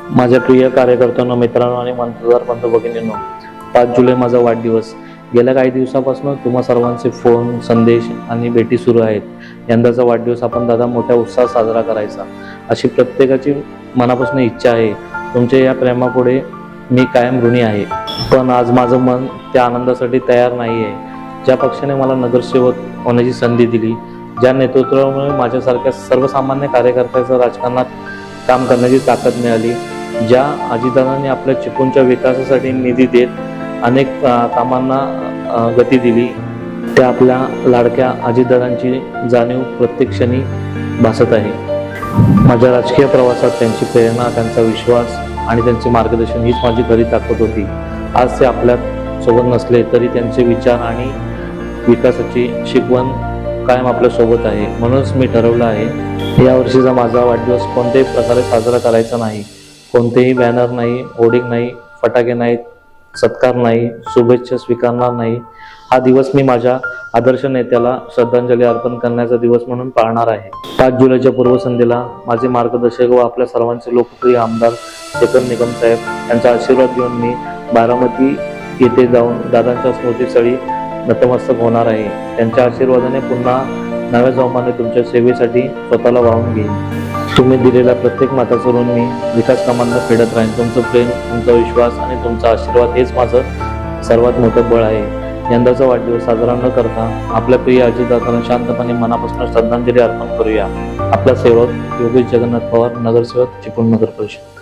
माझ्या प्रिय कार्यकर्त्यांनो, मित्रांनो आणि मतदार बंधू भगिनींनो, 5 जुलै माझा वाढदिवस. गेल्या काही दिवसापासून तुम्हा सर्वांचे फोन, संदेश आणि भेटी सुरू आहेत. यंदाचा वाढदिवस आपण दादा मोठ्या उत्साहात साजरा करायचा, अशी प्रत्येकाची मनापासून इच्छा आहे. तुमच्या या प्रेमापुढे मी कायम ऋणी आहे. पण आज माझं मन त्या आनंदासाठी तयार नाही आहे. ज्या पक्षाने मला नगरसेवक होण्याची संधी दिली, ज्या नेतृत्वामुळे माझ्यासारख्या सर्वसामान्य कार्यकर्त्याचं राजकारणात काम करण्याची ताकद मिळाली, ज्या अजितदादांनी आपल्या चिपळूणच्या विकासासाठी निधी देत अनेक कामांना गती दिली, त्या आपल्या लाडक्या अजितदादांची जाणीव प्रत्येक क्षणी भासत आहे. माझ्या राजकीय प्रवासात त्यांची प्रेरणा, त्यांचा विश्वास आणि त्यांचे मार्गदर्शन हीच माझी खरी ताकद होती. आज ते आपल्यात सोबत नसले तरी त्यांचे विचार आणि विकासाची शिकवण कायम आपल्या सोबत आहे. म्हणूनच मी ठरवलं आहे, या वर्षीचा माझा वाढदिवस कोणत्याही प्रकारे साजरा करायचा नाही. कोणतेही बॅनर नाही, होर्डिंग नाही, फटाके नाहीत, सत्कार नाही, शुभेच्छा स्वीकारणार नाही. हा दिवस मी माझ्या आदर्श नेत्याला श्रद्धांजली अर्पण करण्याचा दिवस म्हणून पाळणार आहे. 5 जुलैच्या पूर्वसंध्येला माझे मार्गदर्शक व आपल्या सर्वांचे लोकप्रिय आमदार शेखर निकम साहेब यांचा आशीर्वाद घेऊन मी बारामती येथे जाऊन दादांच्या स्मृतीस्थळी नतमस्तक होणार आहे. त्यांच्या आशीर्वादाने पुन्हा नव्या जोमाने तुमच्या सेवेसाठी स्वतःला वाहून घेईन. तुम्ही दिलेल्या प्रत्येक मताचं ऋण मी विकास कामांना फेडत राहीन. तुमचं प्रेम, तुमचा विश्वास आणि तुमचा आशीर्वाद हेच माझं सर्वात मोठं बळ आहे. यंदाचा वाढदिवस साजरा न करता आपल्या प्रिय अजितदादांना शांतपणे मनापासून श्रद्धांजली अर्पण करूया. आपला सेवक योगेश जगन्नाथ पवार, नगरसेवक, चिपळूण नगर परिषद.